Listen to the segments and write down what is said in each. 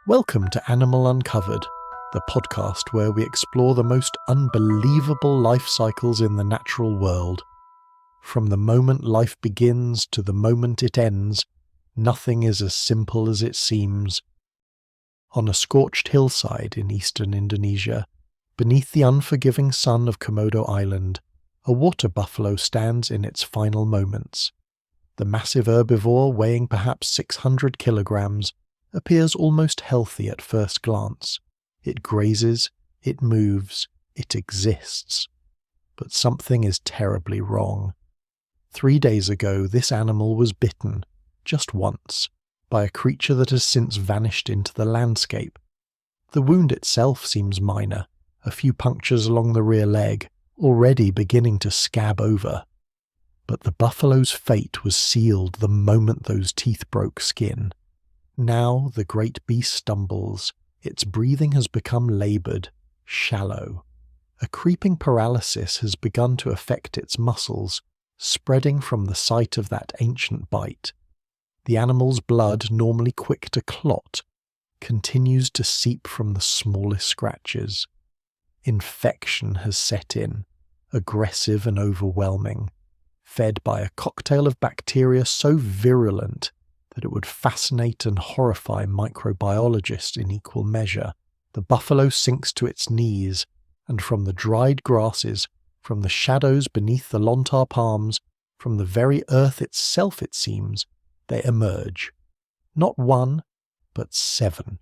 Welcome to Animal Uncovered, the podcast where we explore the most unbelievable life cycles in the natural world. From the moment life begins to the moment it ends, nothing is as simple as it seems. On a scorched hillside in eastern Indonesia, beneath the unforgiving sun of Komodo Island, a water buffalo stands in its final moments. The massive herbivore, weighing perhaps 600 kilograms, appears almost healthy at first glance. It grazes, it moves, it exists. But something is terribly wrong. 3 days ago, this animal was bitten, just once, by a creature that has since vanished into the landscape. The wound itself seems minor, a few punctures along the rear leg, already beginning to scab over. But the buffalo's fate was sealed the moment those teeth broke skin. Now the great beast stumbles. Its breathing has become laboured, shallow. A creeping paralysis has begun to affect its muscles, spreading from the site of that ancient bite. The animal's blood, normally quick to clot, continues to seep from the smallest scratches. Infection has set in, aggressive and overwhelming, fed by a cocktail of bacteria so virulent that it would fascinate and horrify microbiologists in equal measure. The buffalo sinks to its knees, and from the dried grasses, from the shadows beneath the lontar palms, from the very earth itself it seems, they emerge. Not one, but 7.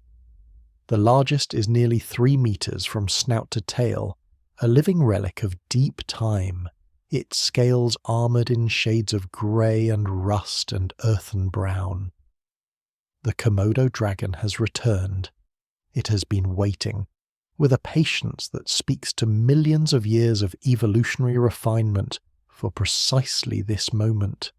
The largest is nearly 3 meters from snout to tail, a living relic of deep time, its scales armoured in shades of grey and rust and earthen brown. The Komodo dragon has returned. It has been waiting, with a patience that speaks to millions of years of evolutionary refinement, for precisely this moment.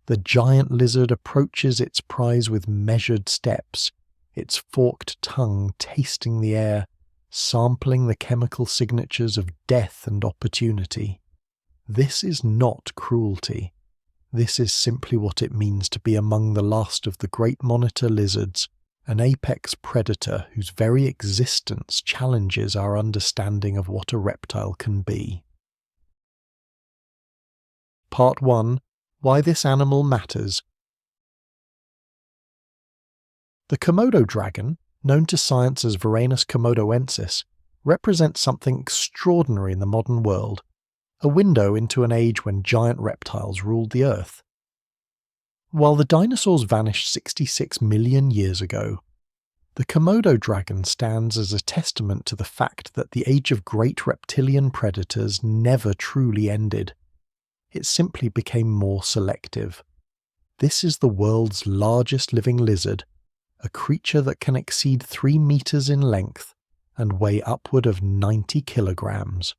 The giant lizard approaches its prize with measured steps, its forked tongue tasting the air, sampling the chemical signatures of death and opportunity. This is not cruelty. This is simply what it means to be among the last of the great monitor lizards, an apex predator whose very existence challenges our understanding of what a reptile can be. Part 1. Why this animal matters. The Komodo dragon, known to science as Varanus komodoensis, represents something extraordinary in the modern world, a window into an age when giant reptiles ruled the earth. While the dinosaurs vanished 66 million years ago, the Komodo dragon stands as a testament to the fact that the age of great reptilian predators never truly ended. It simply became more selective. This is the world's largest living lizard, a creature that can exceed 3 meters in length and weigh upward of 90 kilograms.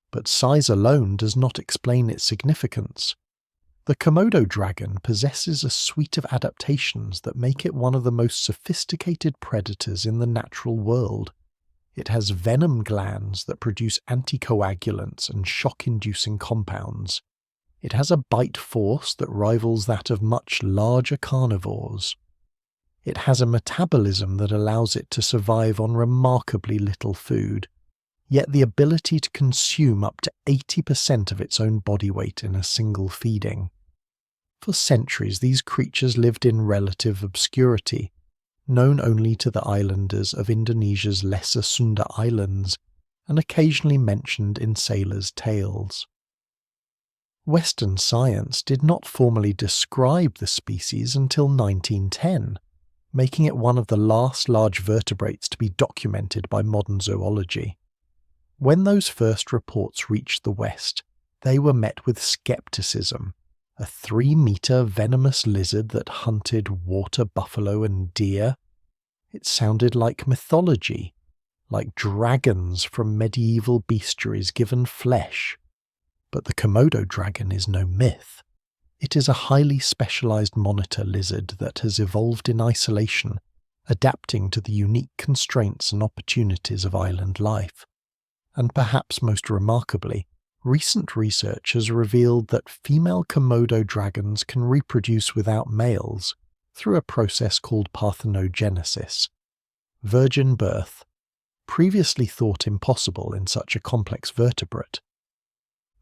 But size alone does not explain its significance. The Komodo dragon possesses a suite of adaptations that make it one of the most sophisticated predators in the natural world. It has venom glands that produce anticoagulants and shock-inducing compounds. It has a bite force that rivals that of much larger carnivores. It has a metabolism that allows it to survive on remarkably little food, yet the ability to consume up to 80% of its own body weight in a single feeding. For centuries, these creatures lived in relative obscurity, known only to the islanders of Indonesia's Lesser Sunda Islands, and occasionally mentioned in sailors' tales. Western science did not formally describe the species until 1910, making it one of the last large vertebrates to be documented by modern zoology. When those first reports reached the West, they were met with skepticism. A 3-meter venomous lizard that hunted water buffalo and deer? It sounded like mythology, like dragons from medieval bestiaries given flesh. But the Komodo dragon is no myth. It is a highly specialized monitor lizard that has evolved in isolation, adapting to the unique constraints and opportunities of island life. And perhaps most remarkably, recent research has revealed that female Komodo dragons can reproduce without males through a process called parthenogenesis, virgin birth, previously thought impossible in such a complex vertebrate.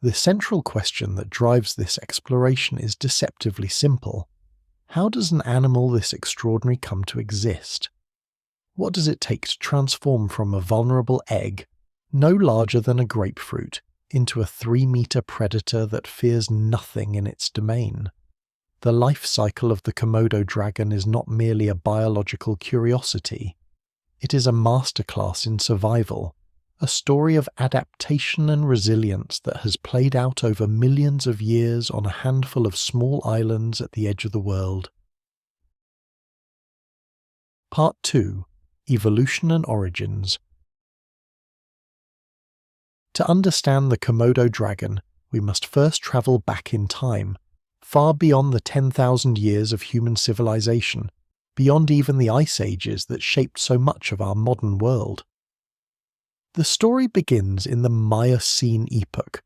The central question that drives this exploration is deceptively simple. How does an animal this extraordinary come to exist? What does it take to transform from a vulnerable egg, no larger than a grapefruit, into a 3-meter predator that fears nothing in its domain? The life cycle of the Komodo dragon is not merely a biological curiosity. It is a masterclass in survival, a story of adaptation and resilience that has played out over millions of years on a handful of small islands at the edge of the world. Part 2. Evolution and Origins. To understand the Komodo dragon, we must first travel back in time, far beyond the 10,000 years of human civilization, beyond even the ice ages that shaped so much of our modern world. The story begins in the Miocene epoch,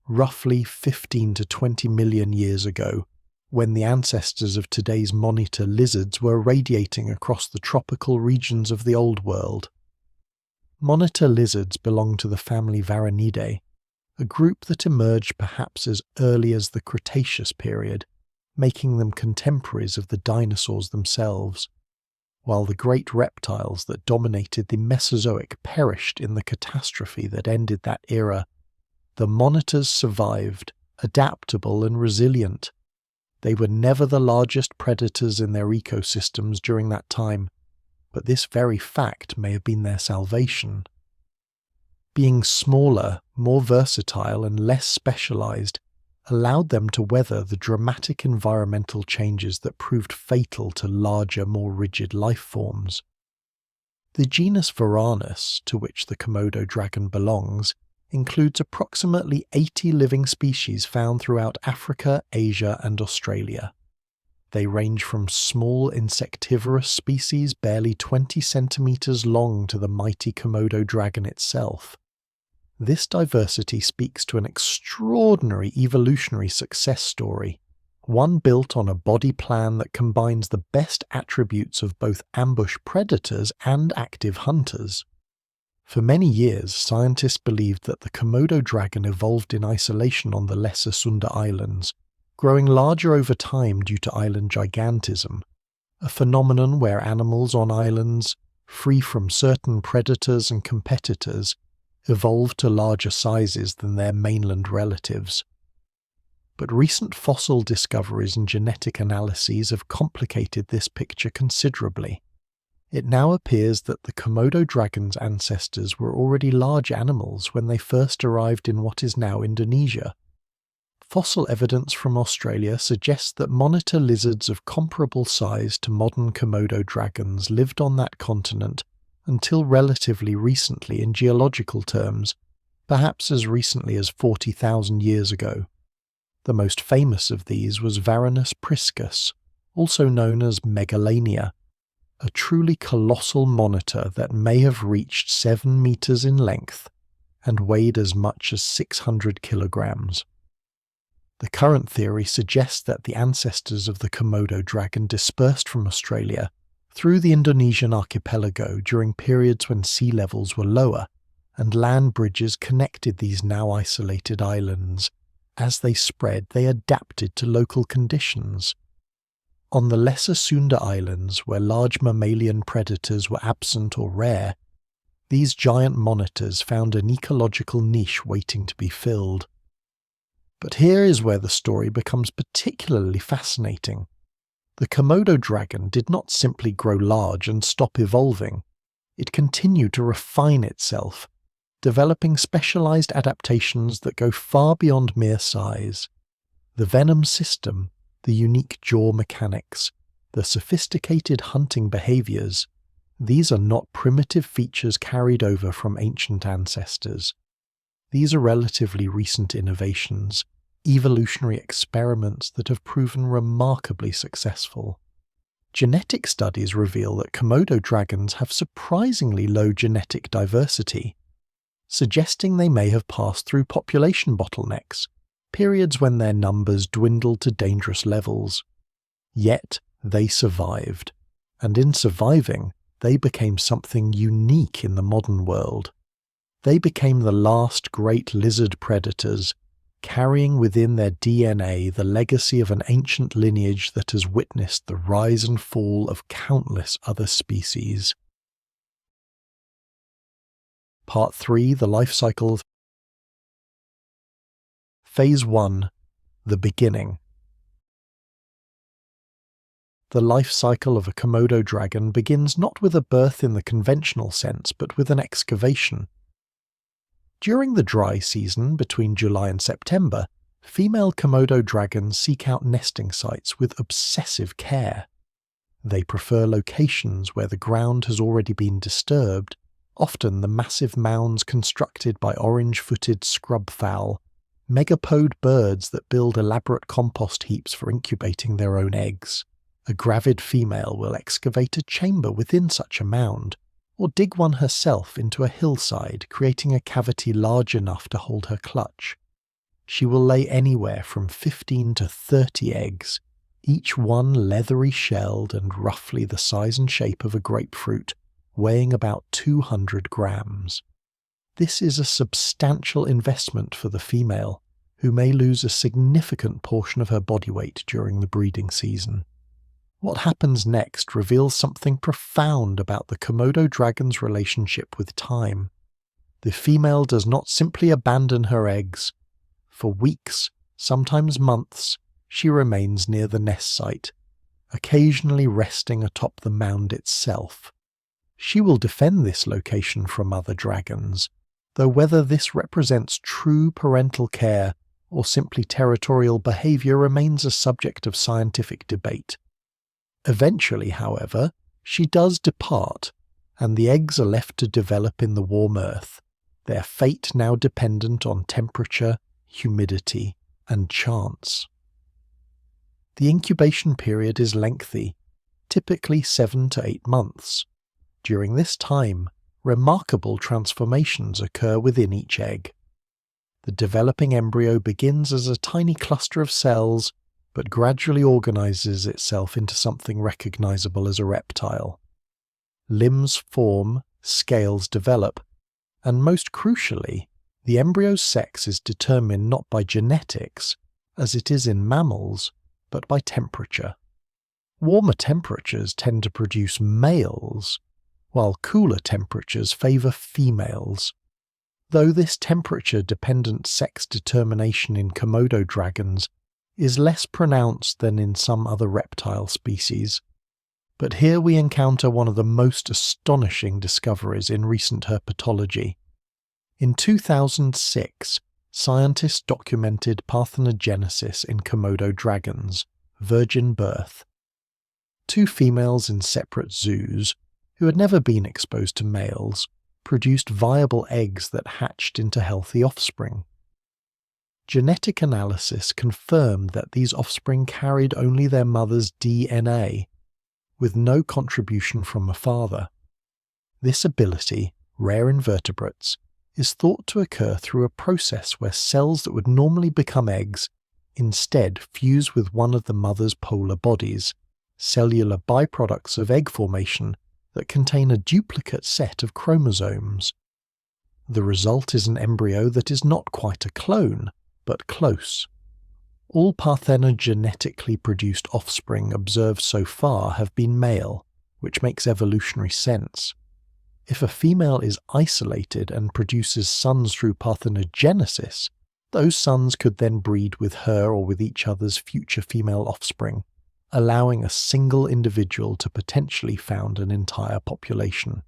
roughly 15 to 20 million years ago, when the ancestors of today's monitor lizards were radiating across the tropical regions of the Old World. Monitor lizards belong to the family Varanidae, a group that emerged perhaps as early as the Cretaceous period, making them contemporaries of the dinosaurs themselves. While the great reptiles that dominated the Mesozoic perished in the catastrophe that ended that era, the monitors survived, adaptable and resilient. They were never the largest predators in their ecosystems during that time, but this very fact may have been their salvation. Being smaller, more versatile and less specialized allowed them to weather the dramatic environmental changes that proved fatal to larger, more rigid life forms. The genus Varanus, to which the Komodo dragon belongs, includes approximately 80 living species found throughout Africa, Asia and Australia. They range from small insectivorous species barely 20 centimeters long to the mighty Komodo dragon itself. This diversity speaks to an extraordinary evolutionary success story, one built on a body plan that combines the best attributes of both ambush predators and active hunters. For many years, scientists believed that the Komodo dragon evolved in isolation on the Lesser Sunda Islands, growing larger over time due to island gigantism, a phenomenon where animals on islands, free from certain predators and competitors, evolved to larger sizes than their mainland relatives. But recent fossil discoveries and genetic analyses have complicated this picture considerably. It now appears that the Komodo dragon's ancestors were already large animals when they first arrived in what is now Indonesia. Fossil evidence from Australia suggests that monitor lizards of comparable size to modern Komodo dragons lived on that continent until relatively recently in geological terms, perhaps as recently as 40,000 years ago. The most famous of these was Varanus priscus, also known as Megalania, a truly colossal monitor that may have reached 7 meters in length and weighed as much as 600 kilograms. The current theory suggests that the ancestors of the Komodo dragon dispersed from Australia through the Indonesian archipelago during periods when sea levels were lower, and land bridges connected these now isolated islands. As they spread, they adapted to local conditions. On the Lesser Sunda Islands, where large mammalian predators were absent or rare, these giant monitors found an ecological niche waiting to be filled. But here is where the story becomes particularly fascinating. The Komodo dragon did not simply grow large and stop evolving. It continued to refine itself, developing specialized adaptations that go far beyond mere size. The venom system, the unique jaw mechanics, the sophisticated hunting behaviors, these are not primitive features carried over from ancient ancestors. These are relatively recent innovations, evolutionary experiments that have proven remarkably successful. Genetic studies reveal that Komodo dragons have surprisingly low genetic diversity, suggesting they may have passed through population bottlenecks, periods when their numbers dwindled to dangerous levels. Yet they survived, and in surviving, they became something unique in the modern world. They became the last great lizard predators, carrying within their DNA the legacy of an ancient lineage that has witnessed the rise and fall of countless other species. Part 3, the life cycle. Phase 1, the beginning. The life cycle of a Komodo dragon begins not with a birth in the conventional sense, but with an excavation. During the dry season between July and September, female Komodo dragons seek out nesting sites with obsessive care. They prefer locations where the ground has already been disturbed, often the massive mounds constructed by orange-footed scrub fowl, megapode birds that build elaborate compost heaps for incubating their own eggs. A gravid female will excavate a chamber within such a mound, or dig one herself into a hillside, creating a cavity large enough to hold her clutch. She will lay anywhere from 15 to 30 eggs, each one leathery shelled and roughly the size and shape of a grapefruit, weighing about 200 grams. This is a substantial investment for the female, who may lose a significant portion of her body weight during the breeding season. What happens next reveals something profound about the Komodo dragon's relationship with time. The female does not simply abandon her eggs. For weeks, sometimes months, she remains near the nest site, occasionally resting atop the mound itself. She will defend this location from other dragons, though whether this represents true parental care or simply territorial behavior remains a subject of scientific debate. Eventually, however, she does depart, and the eggs are left to develop in the warm earth, their fate now dependent on temperature, humidity, and chance. The incubation period is lengthy, typically 7 to 8 months. During this time, remarkable transformations occur within each egg. The developing embryo begins as a tiny cluster of cells, but gradually organizes itself into something recognizable as a reptile. Limbs form, scales develop, and most crucially, the embryo's sex is determined not by genetics, as it is in mammals, but by temperature. Warmer temperatures tend to produce males, while cooler temperatures favor females. Though this temperature-dependent sex determination in Komodo dragons is less pronounced than in some other reptile species, but here we encounter one of the most astonishing discoveries in recent herpetology. In 2006, scientists documented parthenogenesis in Komodo dragons, virgin birth. 2 females in separate zoos, who had never been exposed to males, produced viable eggs that hatched into healthy offspring. Genetic analysis confirmed that these offspring carried only their mother's DNA, with no contribution from a father. This ability, rare in vertebrates, is thought to occur through a process where cells that would normally become eggs instead fuse with one of the mother's polar bodies, cellular byproducts of egg formation that contain a duplicate set of chromosomes. The result is an embryo that is not quite a clone, but close. All parthenogenetically produced offspring observed so far have been male, which makes evolutionary sense. If a female is isolated and produces sons through parthenogenesis, those sons could then breed with her or with each other's future female offspring, allowing a single individual to potentially found an entire population.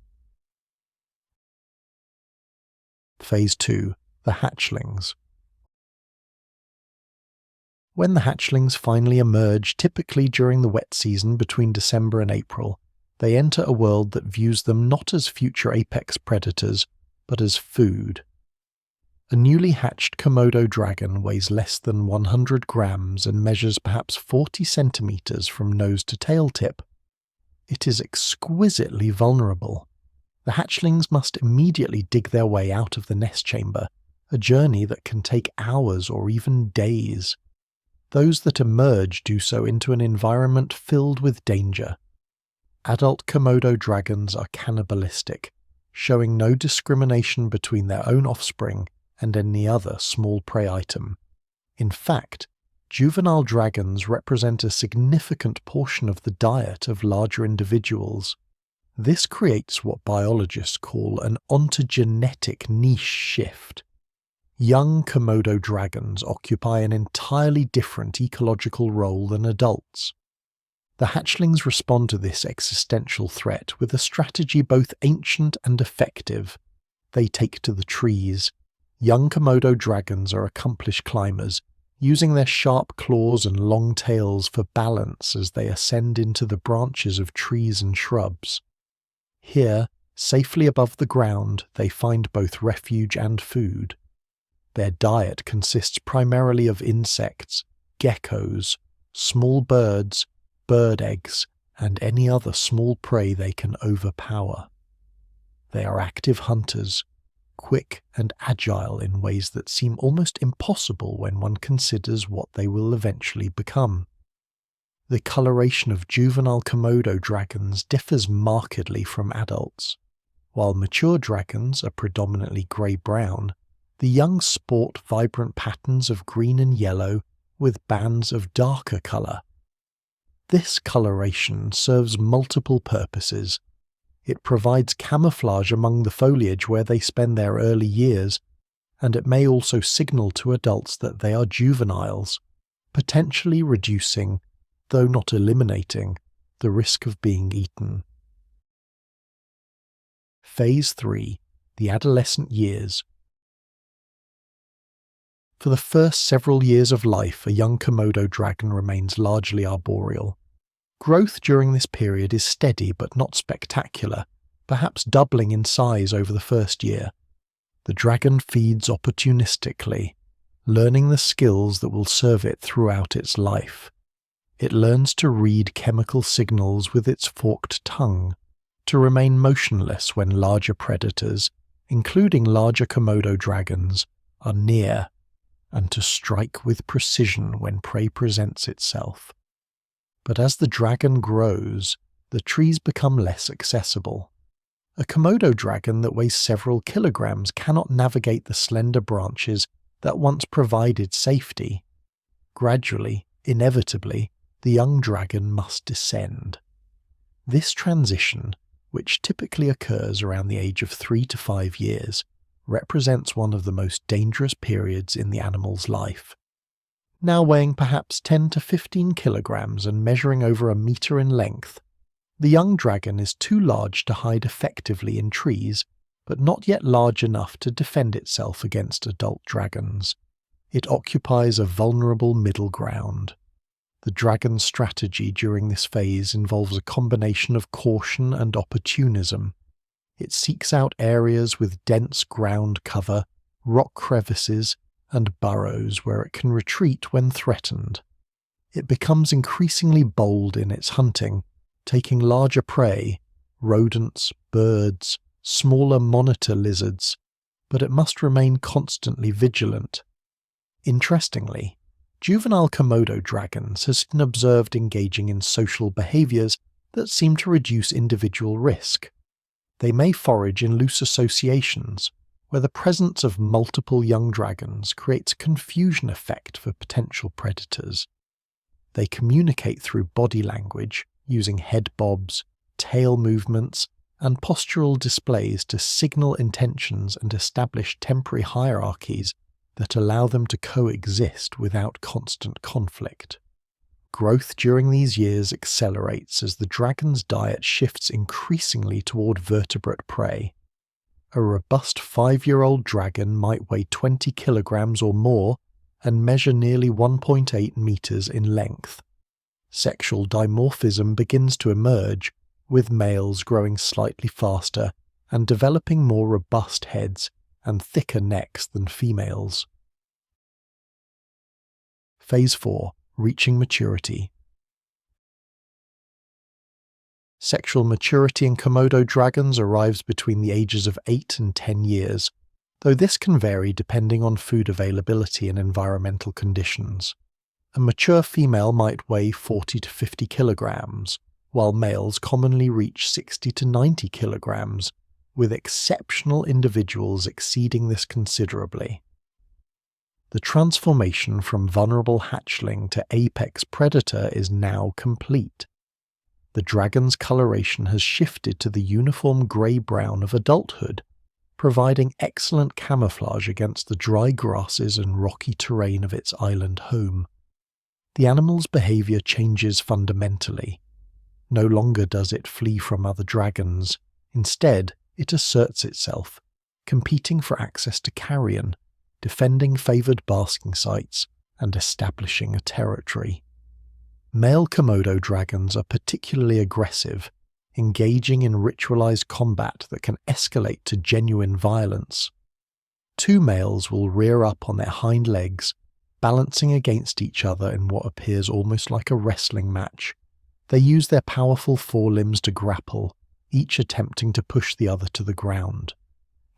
Phase 2, the hatchlings. When the hatchlings finally emerge, typically during the wet season between December and April, they enter a world that views them not as future apex predators, but as food. A newly hatched Komodo dragon weighs less than 100 grams and measures perhaps 40 centimeters from nose to tail tip. It is exquisitely vulnerable. The hatchlings must immediately dig their way out of the nest chamber, a journey that can take hours or even days. Those that emerge do so into an environment filled with danger. adult Komodo dragons are cannibalistic, showing no discrimination between their own offspring and any other small prey item. In fact, juvenile dragons represent a significant portion of the diet of larger individuals. This creates what biologists call an ontogenetic niche shift. Young Komodo dragons occupy an entirely different ecological role than adults. The hatchlings respond to this existential threat with a strategy both ancient and effective. They take to the trees. Young Komodo dragons are accomplished climbers, using their sharp claws and long tails for balance as they ascend into the branches of trees and shrubs. Here, safely above the ground, they find both refuge and food. Their diet consists primarily of insects, geckos, small birds, bird eggs, and any other small prey they can overpower. They are active hunters, quick and agile in ways that seem almost impossible when one considers what they will eventually become. The coloration of juvenile Komodo dragons differs markedly from adults. While mature dragons are predominantly grey-brown, the young sport vibrant patterns of green and yellow with bands of darker colour. This coloration serves multiple purposes. It provides camouflage among the foliage where they spend their early years, and it may also signal to adults that they are juveniles, potentially reducing, though not eliminating, the risk of being eaten. Phase 3. The adolescent years. For the first several years of life, a young Komodo dragon remains largely arboreal. Growth during this period is steady but not spectacular, perhaps doubling in size over the first year. The dragon feeds opportunistically, learning the skills that will serve it throughout its life. It learns to read chemical signals with its forked tongue, to remain motionless when larger predators, including larger Komodo dragons, are near, and to strike with precision when prey presents itself. But as the dragon grows, the trees become less accessible. A Komodo dragon that weighs several kilograms cannot navigate the slender branches that once provided safety. Gradually, inevitably, the young dragon must descend. This transition, which typically occurs around the age of 3 to 5 years, represents one of the most dangerous periods in the animal's life. Now weighing perhaps 10 to 15 kilograms and measuring over a meter in length, the young dragon is too large to hide effectively in trees, but not yet large enough to defend itself against adult dragons. It occupies a vulnerable middle ground. The dragon's strategy during this phase involves a combination of caution and opportunism. It seeks out areas with dense ground cover, rock crevices, and burrows where it can retreat when threatened. It becomes increasingly bold in its hunting, taking larger prey, rodents, birds, smaller monitor lizards, but it must remain constantly vigilant. Interestingly, juvenile Komodo dragons have been observed engaging in social behaviours that seem to reduce individual risk. They may forage in loose associations, where the presence of multiple young dragons creates a confusion effect for potential predators. They communicate through body language, using head bobs, tail movements, and postural displays to signal intentions and establish temporary hierarchies that allow them to coexist without constant conflict. Growth during these years accelerates as the dragon's diet shifts increasingly toward vertebrate prey. A robust 5-year-old dragon might weigh 20 kilograms or more and measure nearly 1.8 meters in length. Sexual dimorphism begins to emerge, with males growing slightly faster and developing more robust heads and thicker necks than females. Phase 4. Reaching maturity. Sexual maturity in Komodo dragons arrives between the ages of 8 and 10 years, though this can vary depending on food availability and environmental conditions. A mature female might weigh 40 to 50 kilograms, while males commonly reach 60 to 90 kilograms, with exceptional individuals exceeding this considerably. The transformation from vulnerable hatchling to apex predator is now complete. The dragon's coloration has shifted to the uniform grey-brown of adulthood, providing excellent camouflage against the dry grasses and rocky terrain of its island home. The animal's behaviour changes fundamentally. No longer does it flee from other dragons. Instead, it asserts itself, competing for access to carrion, defending favoured basking sites, and establishing a territory. Male Komodo dragons are particularly aggressive, engaging in ritualized combat that can escalate to genuine violence. Two males will rear up on their hind legs, balancing against each other in what appears almost like a wrestling match. They use their powerful forelimbs to grapple, each attempting to push the other to the ground.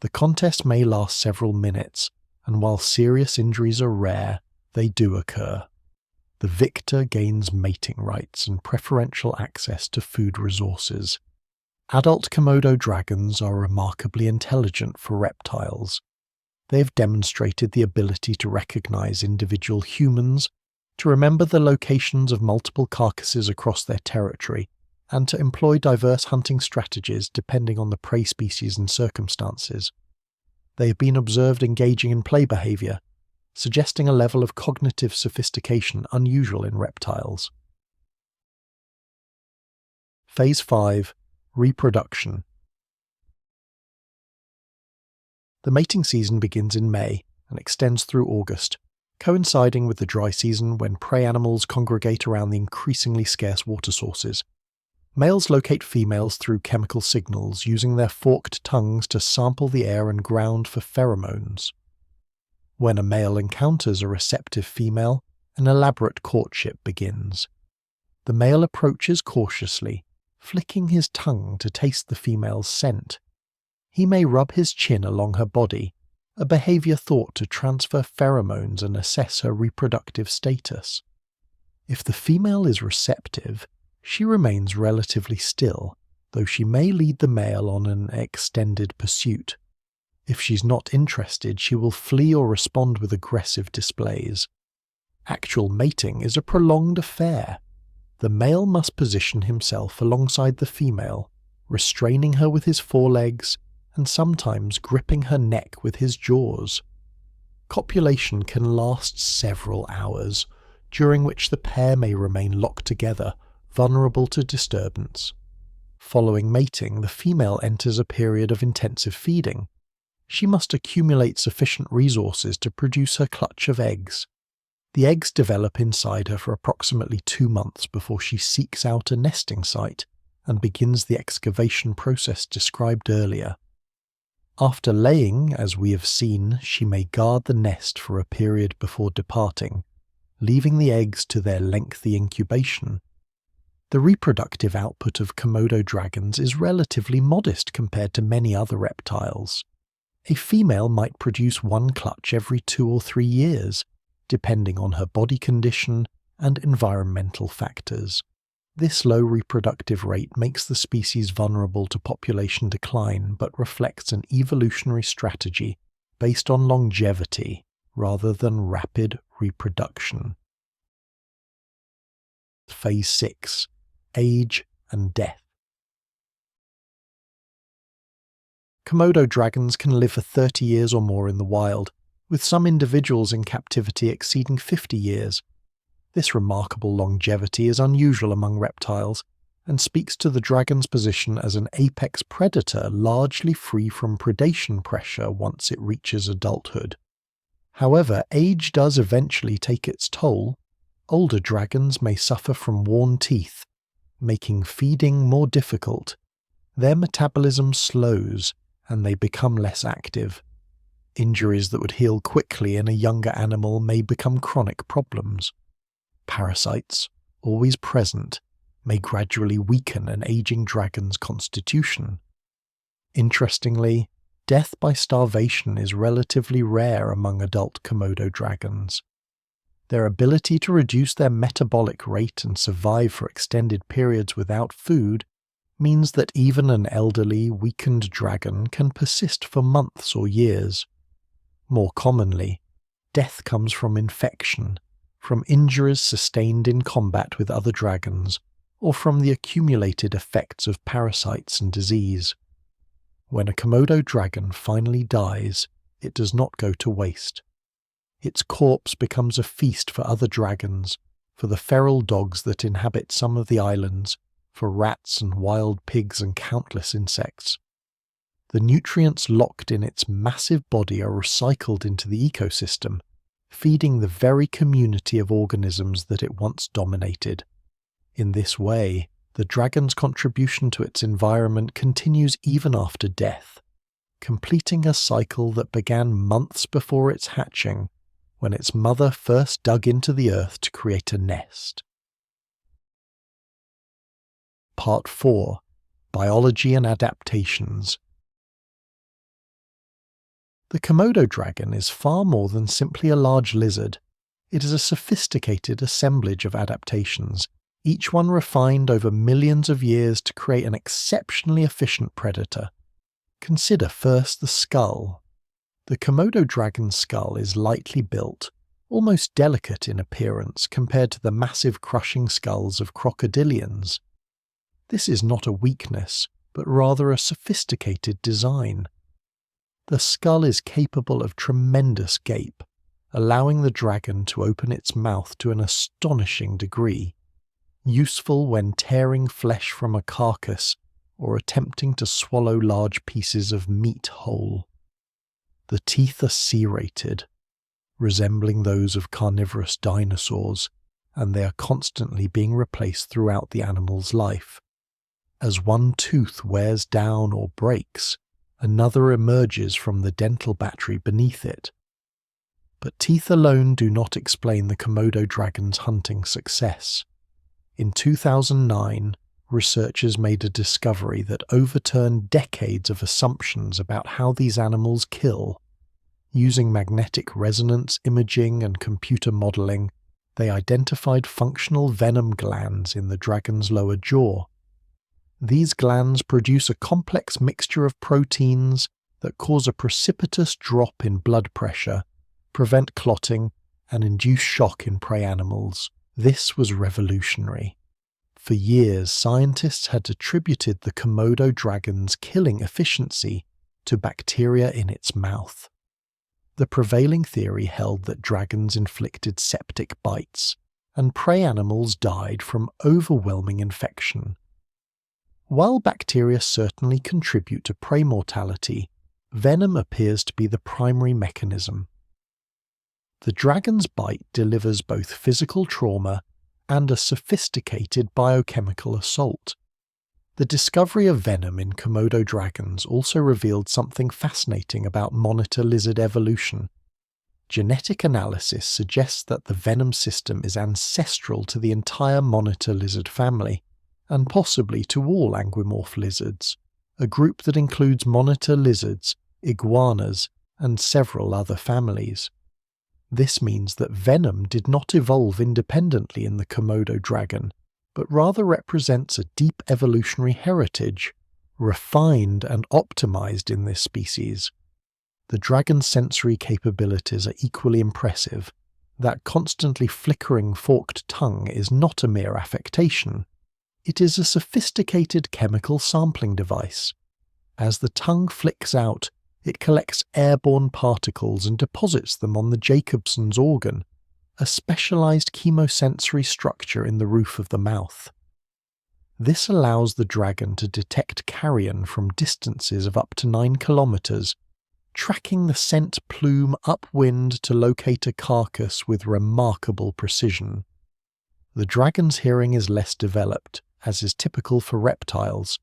The contest may last several minutes, and while serious injuries are rare, they do occur. The victor gains mating rights and preferential access to food resources. Adult Komodo dragons are remarkably intelligent for reptiles. They have demonstrated the ability to recognize individual humans, to remember the locations of multiple carcasses across their territory, and to employ diverse hunting strategies depending on the prey species and circumstances. They have been observed engaging in play behavior, suggesting a level of cognitive sophistication unusual in reptiles. Phase 5. Reproduction. The mating season begins in May and extends through August, coinciding with the dry season when prey animals congregate around the increasingly scarce water sources. Males locate females through chemical signals, using their forked tongues to sample the air and ground for pheromones. When a male encounters a receptive female, an elaborate courtship begins. The male approaches cautiously, flicking his tongue to taste the female's scent. He may rub his chin along her body, a behaviour thought to transfer pheromones and assess her reproductive status. If the female is receptive, she remains relatively still, though she may lead the male on an extended pursuit. If she's not interested, she will flee or respond with aggressive displays. Actual mating is a prolonged affair. The male must position himself alongside the female, restraining her with his forelegs and sometimes gripping her neck with his jaws. Copulation can last several hours, during which the pair may remain locked together, vulnerable to disturbance. Following mating, the female enters a period of intensive feeding. She must accumulate sufficient resources to produce her clutch of eggs. The eggs develop inside her for approximately 2 months before she seeks out a nesting site and begins the excavation process described earlier. After laying, as we have seen, she may guard the nest for a period before departing, leaving the eggs to their lengthy incubation. The reproductive output of Komodo dragons is relatively modest compared to many other reptiles. A female might produce one clutch every 2 or 3 years, depending on her body condition and environmental factors. This low reproductive rate makes the species vulnerable to population decline, but reflects an evolutionary strategy based on longevity rather than rapid reproduction. Phase 6. Age and death. Komodo dragons can live for 30 years or more in the wild, with some individuals in captivity exceeding 50 years. This remarkable longevity is unusual among reptiles, and speaks to the dragon's position as an apex predator largely free from predation pressure once it reaches adulthood. However, age does eventually take its toll. Older dragons may suffer from worn teeth, making feeding more difficult. Their metabolism slows, and they become less active. Injuries that would heal quickly in a younger animal may become chronic problems. Parasites, always present, may gradually weaken an aging dragon's constitution. Interestingly, death by starvation is relatively rare among adult Komodo dragons. Their ability to reduce their metabolic rate and survive for extended periods without food means that even an elderly, weakened dragon can persist for months or years. More commonly, death comes from infection, from injuries sustained in combat with other dragons, or from the accumulated effects of parasites and disease. When a Komodo dragon finally dies, it does not go to waste. Its corpse becomes a feast for other dragons, for the feral dogs that inhabit some of the islands, for rats and wild pigs and countless insects. The nutrients locked in its massive body are recycled into the ecosystem, feeding the very community of organisms that it once dominated. In this way, the dragon's contribution to its environment continues even after death, completing a cycle that began months before its hatching, when its mother first dug into the earth to create a nest. Part 4. Biology and Adaptations. The Komodo dragon is far more than simply a large lizard. It is a sophisticated assemblage of adaptations, each one refined over millions of years to create an exceptionally efficient predator. Consider first the skull. The Komodo dragon's skull is lightly built, almost delicate in appearance compared to the massive crushing skulls of crocodilians. This is not a weakness, but rather a sophisticated design. The skull is capable of tremendous gape, allowing the dragon to open its mouth to an astonishing degree, useful when tearing flesh from a carcass or attempting to swallow large pieces of meat whole. The teeth are serrated, resembling those of carnivorous dinosaurs, and they are constantly being replaced throughout the animal's life. As one tooth wears down or breaks, another emerges from the dental battery beneath it. But teeth alone do not explain the Komodo dragon's hunting success. In 2009, researchers made a discovery that overturned decades of assumptions about how these animals kill. Using magnetic resonance imaging and computer modeling, they identified functional venom glands in the dragon's lower jaw. These glands produce a complex mixture of proteins that cause a precipitous drop in blood pressure, prevent clotting, and induce shock in prey animals. This was revolutionary. For years, scientists had attributed the Komodo dragon's killing efficiency to bacteria in its mouth. The prevailing theory held that dragons inflicted septic bites, and prey animals died from overwhelming infection. While bacteria certainly contribute to prey mortality, venom appears to be the primary mechanism. The dragon's bite delivers both physical trauma and a sophisticated biochemical assault. The discovery of venom in Komodo dragons also revealed something fascinating about monitor lizard evolution. Genetic analysis suggests that the venom system is ancestral to the entire monitor lizard family, and possibly to all anguimorph lizards, a group that includes monitor lizards, iguanas, and several other families. This means that venom did not evolve independently in the Komodo dragon, but rather represents a deep evolutionary heritage, refined and optimized in this species. The dragon's sensory capabilities are equally impressive. That constantly flickering forked tongue is not a mere affectation. It is a sophisticated chemical sampling device. As the tongue flicks out, it collects airborne particles and deposits them on the Jacobson's organ, a specialized chemosensory structure in the roof of the mouth. This allows the dragon to detect carrion from distances of up to 9 kilometers, tracking the scent plume upwind to locate a carcass with remarkable precision. The dragon's hearing is less developed, as is typical for reptiles,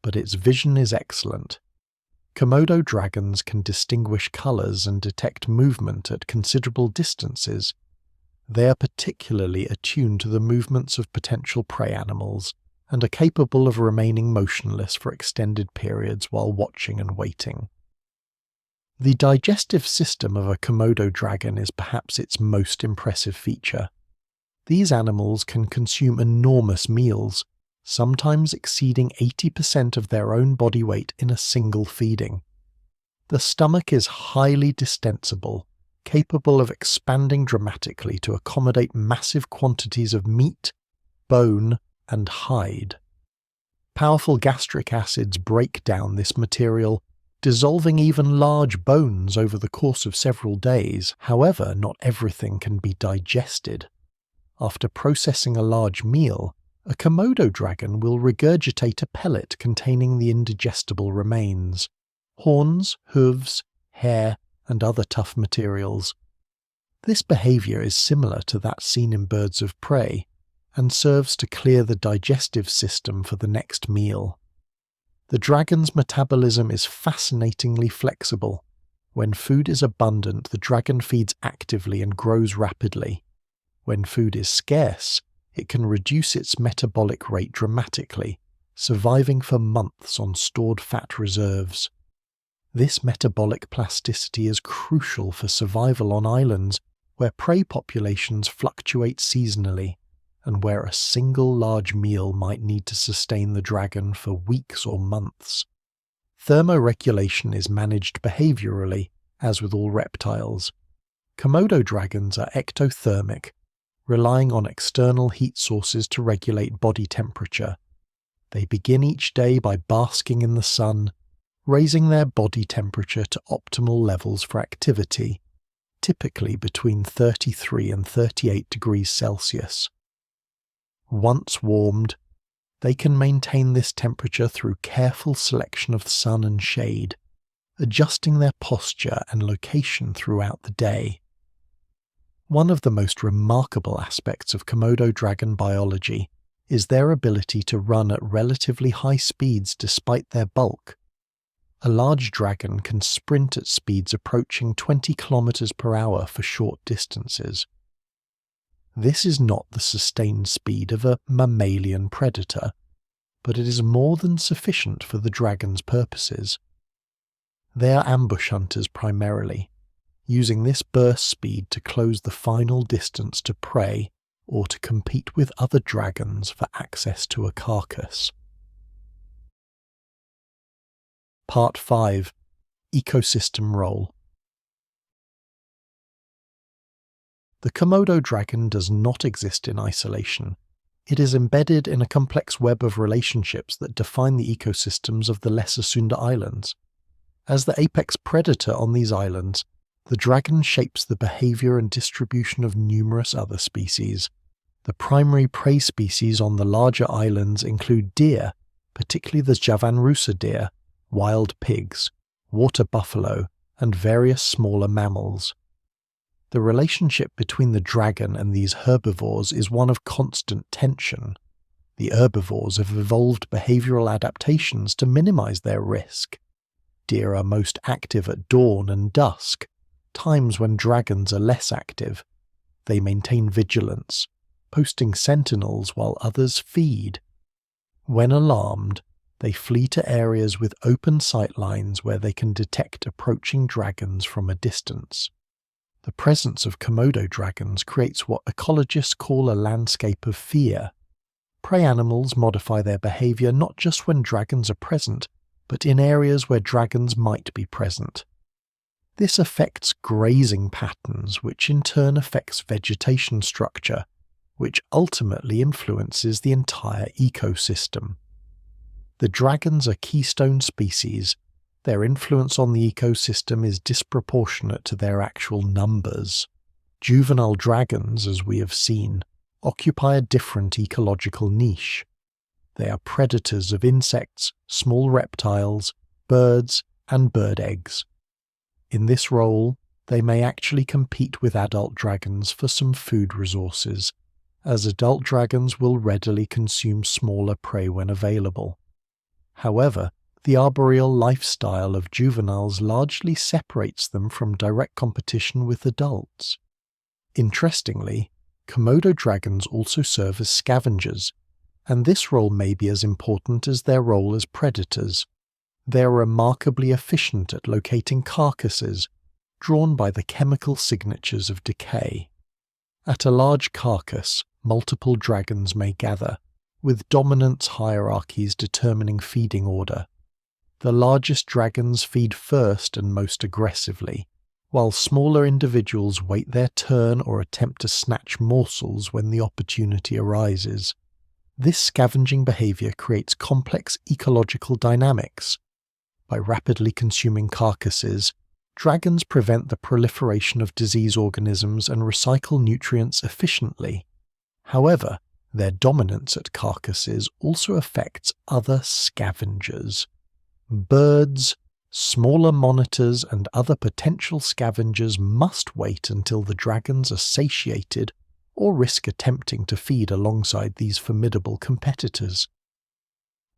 but its vision is excellent. Komodo dragons can distinguish colors and detect movement at considerable distances. They are particularly attuned to the movements of potential prey animals and are capable of remaining motionless for extended periods while watching and waiting. The digestive system of a Komodo dragon is perhaps its most impressive feature. These animals can consume enormous meals, sometimes exceeding 80% of their own body weight in a single feeding. The stomach is highly distensible, capable of expanding dramatically to accommodate massive quantities of meat, bone, and hide. Powerful gastric acids break down this material, dissolving even large bones over the course of several days. However, not everything can be digested. After processing a large meal, a Komodo dragon will regurgitate a pellet containing the indigestible remains: horns, hooves, hair, and other tough materials. This behavior is similar to that seen in birds of prey, and serves to clear the digestive system for the next meal. The dragon's metabolism is fascinatingly flexible. When food is abundant, the dragon feeds actively and grows rapidly. When food is scarce, it can reduce its metabolic rate dramatically, surviving for months on stored fat reserves. This metabolic plasticity is crucial for survival on islands where prey populations fluctuate seasonally, and where a single large meal might need to sustain the dragon for weeks or months. Thermoregulation is managed behaviorally, as with all reptiles. Komodo dragons are ectothermic, relying on external heat sources to regulate body temperature. They begin each day by basking in the sun, raising their body temperature to optimal levels for activity, typically between 33 and 38 degrees Celsius. Once warmed, they can maintain this temperature through careful selection of sun and shade, adjusting their posture and location throughout the day. One of the most remarkable aspects of Komodo dragon biology is their ability to run at relatively high speeds despite their bulk. A large dragon can sprint at speeds approaching 20 kilometers per hour for short distances. This is not the sustained speed of a mammalian predator, but it is more than sufficient for the dragon's purposes. They are ambush hunters primarily, using this burst speed to close the final distance to prey or to compete with other dragons for access to a carcass. Part 5. Ecosystem Role. The Komodo dragon does not exist in isolation. It is embedded in a complex web of relationships that define the ecosystems of the Lesser Sunda Islands. As the apex predator on these islands, the dragon shapes the behavior and distribution of numerous other species. The primary prey species on the larger islands include deer, particularly the Javanrusa deer, wild pigs, water buffalo, and various smaller mammals. The relationship between the dragon and these herbivores is one of constant tension. The herbivores have evolved behavioral adaptations to minimize their risk. Deer are most active at dawn and dusk, times when dragons are less active. They maintain vigilance, posting sentinels while others feed. When alarmed, they flee to areas with open sight lines where they can detect approaching dragons from a distance. The presence of Komodo dragons creates what ecologists call a landscape of fear. Prey animals modify their behavior not just when dragons are present, but in areas where dragons might be present. This affects grazing patterns, which in turn affects vegetation structure, which ultimately influences the entire ecosystem. The dragons are keystone species. Their influence on the ecosystem is disproportionate to their actual numbers. Juvenile dragons, as we have seen, occupy a different ecological niche. They are predators of insects, small reptiles, birds, and bird eggs. In this role, they may actually compete with adult dragons for some food resources, as adult dragons will readily consume smaller prey when available. However, the arboreal lifestyle of juveniles largely separates them from direct competition with adults. Interestingly, Komodo dragons also serve as scavengers, and this role may be as important as their role as predators. They are remarkably efficient at locating carcasses, drawn by the chemical signatures of decay. At a large carcass, multiple dragons may gather, with dominance hierarchies determining feeding order. The largest dragons feed first and most aggressively, while smaller individuals wait their turn or attempt to snatch morsels when the opportunity arises. This scavenging behavior creates complex ecological dynamics. By rapidly consuming carcasses, dragons prevent the proliferation of disease organisms and recycle nutrients efficiently. However, their dominance at carcasses also affects other scavengers. Birds, smaller monitors, and other potential scavengers must wait until the dragons are satiated or risk attempting to feed alongside these formidable competitors.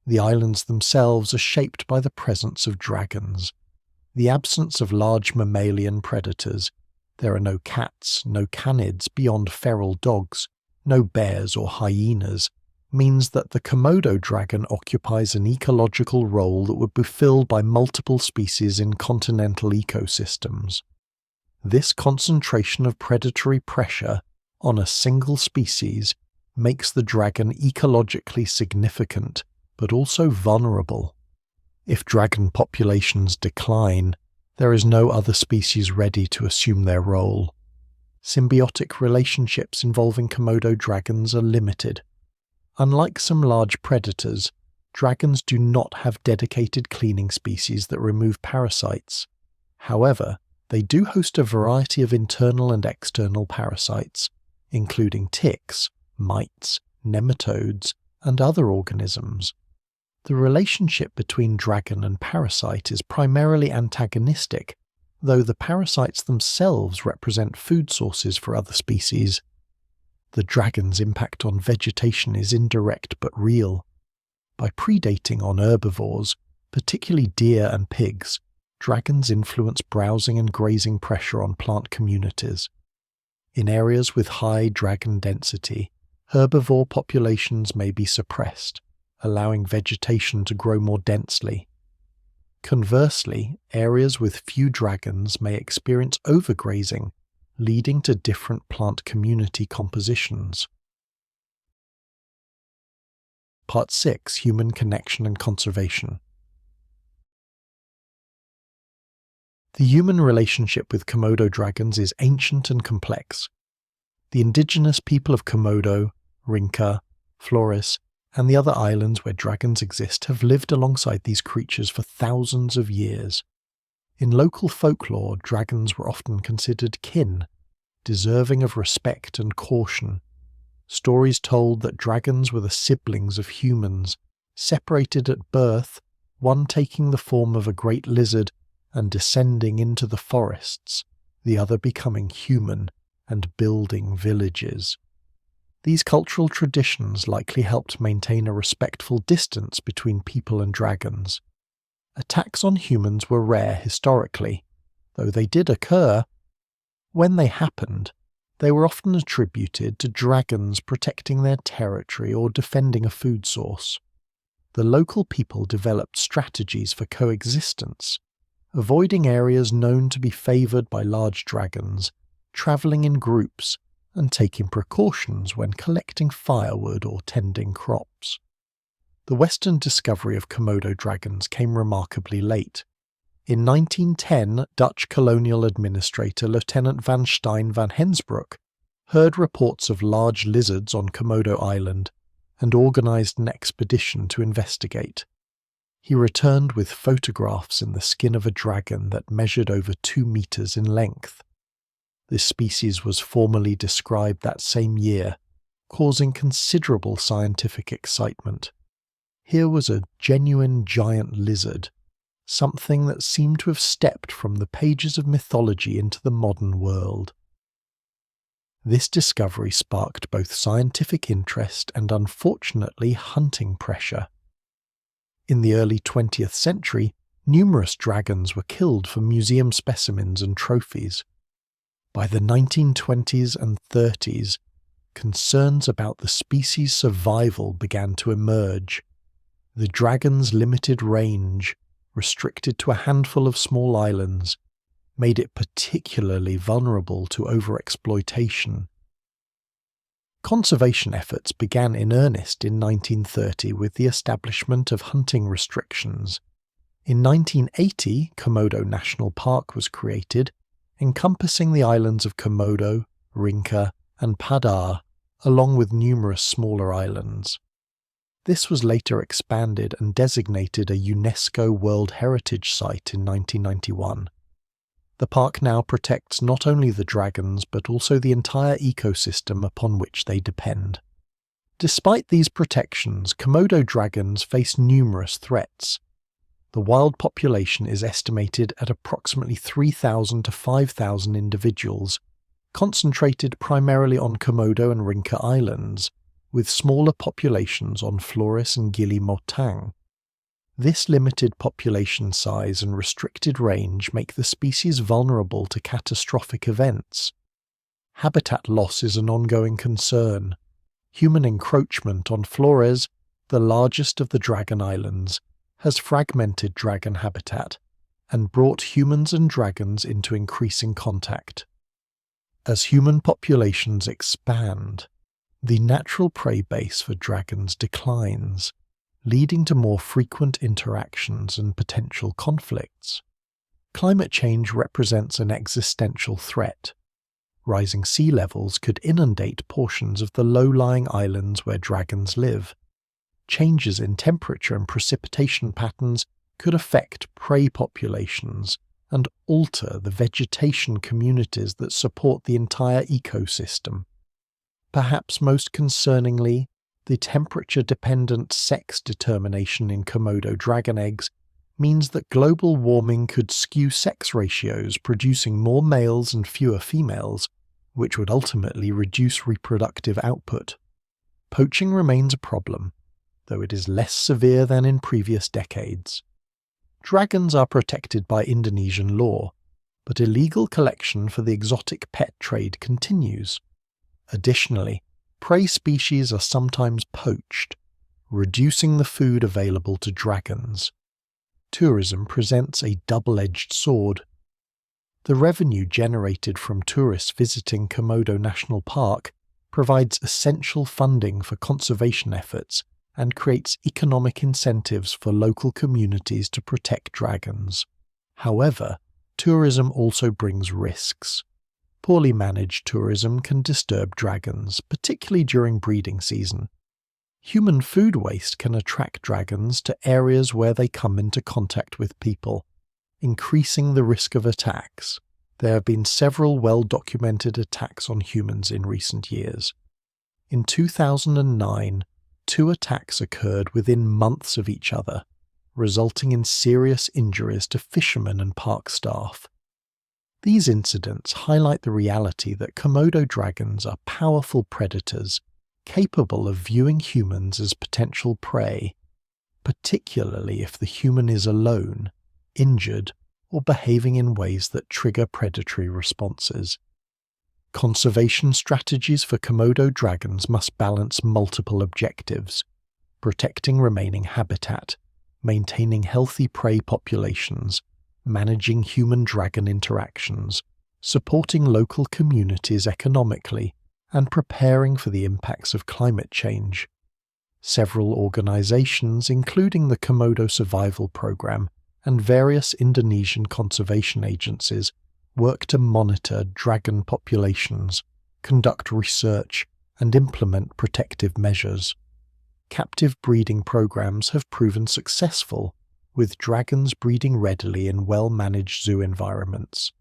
The islands themselves are shaped by the presence of dragons. The absence of large mammalian predators. There are no cats, no canids beyond feral dogs, no bears or hyenas, means that the Komodo dragon occupies an ecological role that would be filled by multiple species in continental ecosystems. This concentration of predatory pressure on a single species makes the dragon ecologically significant, but also vulnerable. If dragon populations decline, there is no other species ready to assume their role. Symbiotic relationships involving Komodo dragons are limited. Unlike some large predators, dragons do not have dedicated cleaning species that remove parasites. However, they do host a variety of internal and external parasites, including ticks, mites, nematodes, and other organisms. The relationship between dragon and parasite is primarily antagonistic, though the parasites themselves represent food sources for other species. The dragon's impact on vegetation is indirect but real. By predating on herbivores, particularly deer and pigs, dragons influence browsing and grazing pressure on plant communities. In areas with high dragon density, herbivore populations may be suppressed, allowing vegetation to grow more densely. Conversely, areas with few dragons may experience overgrazing, leading to different plant community compositions. Part 6: Human Connection and Conservation. The human relationship with Komodo dragons is ancient and complex. The indigenous people of Komodo, Rinca, Flores, and the other islands where dragons exist have lived alongside these creatures for thousands of years. In local folklore, dragons were often considered kin, deserving of respect and caution. Stories told that dragons were the siblings of humans, separated at birth, one taking the form of a great lizard and descending into the forests, the other becoming human and building villages. These cultural traditions likely helped maintain a respectful distance between people and dragons. Attacks on humans were rare historically, though they did occur. When they happened, they were often attributed to dragons protecting their territory or defending a food source. The local people developed strategies for coexistence, avoiding areas known to be favoured by large dragons, travelling in groups, and taking precautions when collecting firewood or tending crops. The Western discovery of Komodo dragons came remarkably late. In 1910, Dutch colonial administrator Lieutenant van Stein van Hensbroek heard reports of large lizards on Komodo Island and organised an expedition to investigate. He returned with photographs in the skin of a dragon that measured over 2 meters in length. This species was formally described that same year, causing considerable scientific excitement. Here was a genuine giant lizard, something that seemed to have stepped from the pages of mythology into the modern world. This discovery sparked both scientific interest and, unfortunately, hunting pressure. In the early 20th century, numerous dragons were killed for museum specimens and trophies. By the 1920s and 30s, concerns about the species' survival began to emerge. The dragon's limited range, restricted to a handful of small islands, made it particularly vulnerable to overexploitation. Conservation efforts began in earnest in 1930 with the establishment of hunting restrictions. In 1980, Komodo National Park was created, encompassing the islands of Komodo, Rinca, and Padar, along with numerous smaller islands. This was later expanded and designated a UNESCO World Heritage Site in 1991. The park now protects not only the dragons but also the entire ecosystem upon which they depend. Despite these protections, Komodo dragons face numerous threats. The wild population is estimated at approximately 3,000 to 5,000 individuals, concentrated primarily on Komodo and Rinca Islands, with smaller populations on Flores and Gili Motang. This limited population size and restricted range make the species vulnerable to catastrophic events. Habitat loss is an ongoing concern. Human encroachment on Flores, the largest of the dragon islands, has fragmented dragon habitat and brought humans and dragons into increasing contact. As human populations expand, the natural prey base for dragons declines, leading to more frequent interactions and potential conflicts. Climate change represents an existential threat. Rising sea levels could inundate portions of the low-lying islands where dragons live. Changes in temperature and precipitation patterns could affect prey populations and alter the vegetation communities that support the entire ecosystem. Perhaps most concerningly, the temperature-dependent sex determination in Komodo dragon eggs means that global warming could skew sex ratios, producing more males and fewer females, which would ultimately reduce reproductive output. Poaching remains a problem, though it is less severe than in previous decades. Dragons are protected by Indonesian law, but illegal collection for the exotic pet trade continues. Additionally, prey species are sometimes poached, reducing the food available to dragons. Tourism presents a double-edged sword. The revenue generated from tourists visiting Komodo National Park provides essential funding for conservation efforts and creates economic incentives for local communities to protect dragons. However, tourism also brings risks. Poorly managed tourism can disturb dragons, particularly during breeding season. Human food waste can attract dragons to areas where they come into contact with people, increasing the risk of attacks. There have been several well-documented attacks on humans in recent years. In 2009, 2 attacks occurred within months of each other, resulting in serious injuries to fishermen and park staff. These incidents highlight the reality that Komodo dragons are powerful predators, capable of viewing humans as potential prey, particularly if the human is alone, injured, or behaving in ways that trigger predatory responses. Conservation strategies for Komodo dragons must balance multiple objectives: protecting remaining habitat, maintaining healthy prey populations, managing human-dragon interactions, supporting local communities economically, and preparing for the impacts of climate change. Several organizations, including the Komodo Survival Program and various Indonesian conservation agencies, work to monitor dragon populations, conduct research, and implement protective measures. Captive breeding programs have proven successful, with dragons breeding readily in well-managed zoo environments.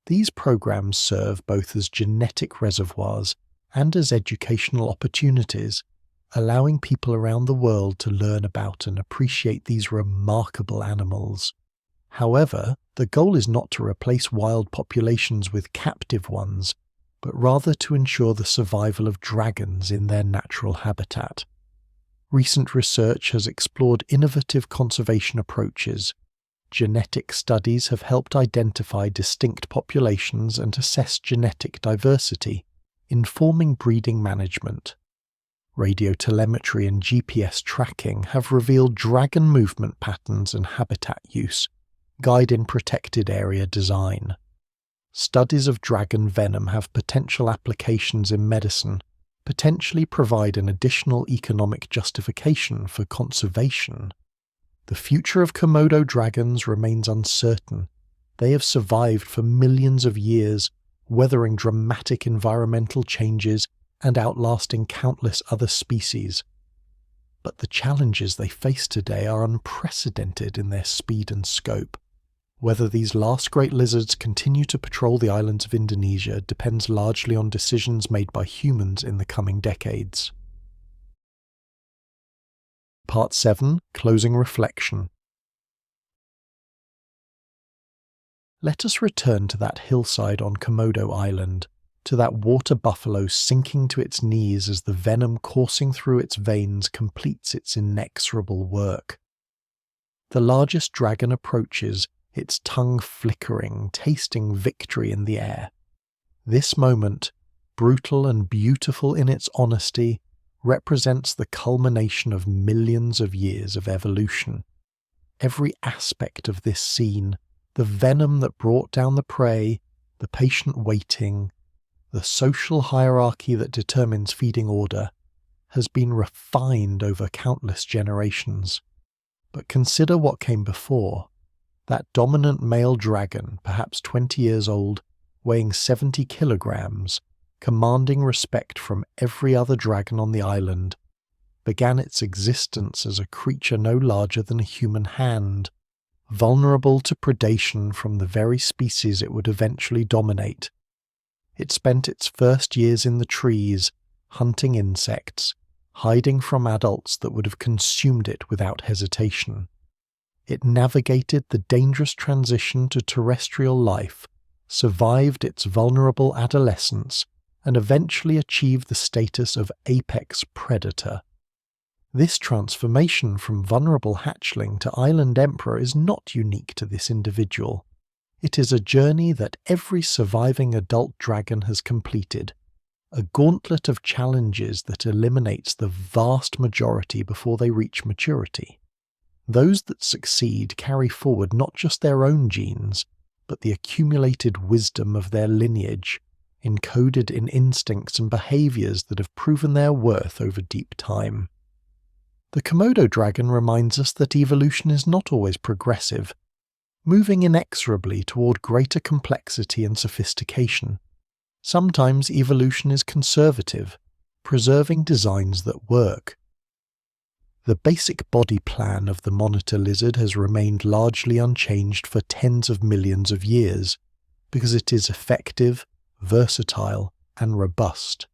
These programs serve both as genetic reservoirs and as educational opportunities, allowing people around the world to learn about and appreciate these remarkable animals. However, the goal is not to replace wild populations with captive ones, but rather to ensure the survival of dragons in their natural habitat. Recent research has explored innovative conservation approaches. Genetic studies have helped identify distinct populations and assess genetic diversity, informing breeding management. Radiotelemetry and GPS tracking have revealed dragon movement patterns and habitat use, guiding protected area design. Studies of dragon venom have potential applications in medicine, potentially provide an additional economic justification for conservation. The future of Komodo dragons remains uncertain. They have survived for millions of years, weathering dramatic environmental changes and outlasting countless other species. But the challenges they face today are unprecedented in their speed and scope. Whether these last great lizards continue to patrol the islands of Indonesia depends largely on decisions made by humans in the coming decades. Part 7. Closing Reflection. Let us return to that hillside on Komodo Island, to that water buffalo sinking to its knees as the venom coursing through its veins completes its inexorable work. The largest dragon approaches, its tongue flickering, tasting victory in the air. This moment, brutal and beautiful in its honesty, represents the culmination of millions of years of evolution. Every aspect of this scene, the venom that brought down the prey, the patient waiting, the social hierarchy that determines feeding order, has been refined over countless generations. But consider what came before. That dominant male dragon, perhaps 20 years old, weighing 70 kilograms, commanding respect from every other dragon on the island, began its existence as a creature no larger than a human hand, vulnerable to predation from the very species it would eventually dominate. It spent its first years in the trees, hunting insects, hiding from adults that would have consumed it without hesitation. It navigated the dangerous transition to terrestrial life, survived its vulnerable adolescence, and eventually achieved the status of apex predator. This transformation from vulnerable hatchling to island emperor is not unique to this individual. It is a journey that every surviving adult dragon has completed, a gauntlet of challenges that eliminates the vast majority before they reach maturity. Those that succeed carry forward not just their own genes, but the accumulated wisdom of their lineage, encoded in instincts and behaviors that have proven their worth over deep time. The Komodo dragon reminds us that evolution is not always progressive, moving inexorably toward greater complexity and sophistication. Sometimes evolution is conservative, preserving designs that work. The basic body plan of the monitor lizard has remained largely unchanged for tens of millions of years, because it is effective, versatile, and robust.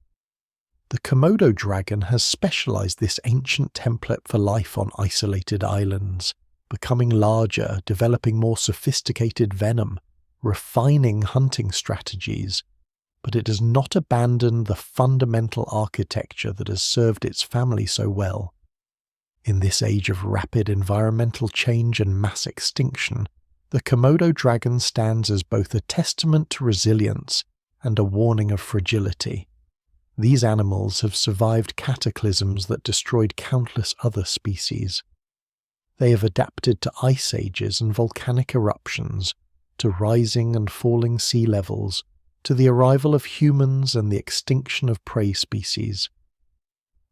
The Komodo dragon has specialized this ancient template for life on isolated islands, becoming larger, developing more sophisticated venom, refining hunting strategies, but it has not abandoned the fundamental architecture that has served its family so well. In this age of rapid environmental change and mass extinction, the Komodo dragon stands as both a testament to resilience and a warning of fragility. These animals have survived cataclysms that destroyed countless other species. They have adapted to ice ages and volcanic eruptions, to rising and falling sea levels, to the arrival of humans and the extinction of prey species.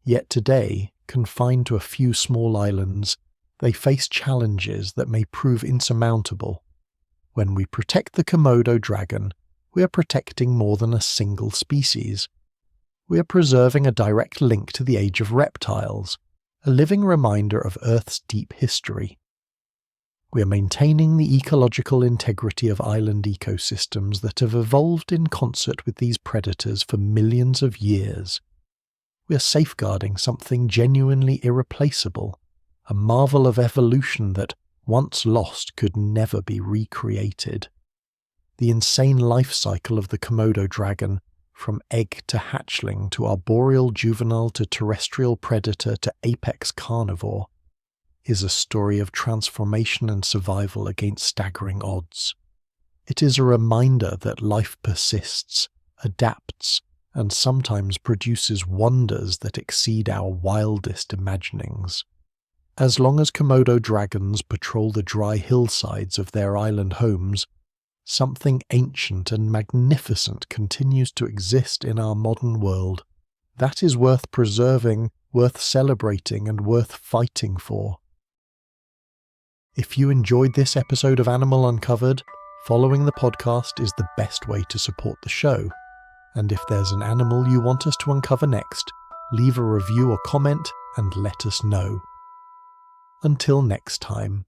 Yet today, confined to a few small islands, they face challenges that may prove insurmountable. When we protect the Komodo dragon, we are protecting more than a single species. We are preserving a direct link to the age of reptiles, a living reminder of Earth's deep history. We are maintaining the ecological integrity of island ecosystems that have evolved in concert with these predators for millions of years. We are safeguarding something genuinely irreplaceable, a marvel of evolution that, once lost, could never be recreated. The insane life cycle of the Komodo dragon, from egg to hatchling to arboreal juvenile to terrestrial predator to apex carnivore, is a story of transformation and survival against staggering odds. It is a reminder that life persists, adapts, and sometimes produces wonders that exceed our wildest imaginings. As long as Komodo dragons patrol the dry hillsides of their island homes, something ancient and magnificent continues to exist in our modern world. That is worth preserving, worth celebrating, and worth fighting for. If you enjoyed this episode of Animal Uncovered, following the podcast is the best way to support the show. And if there's an animal you want us to uncover next, leave a review or comment and let us know. Until next time.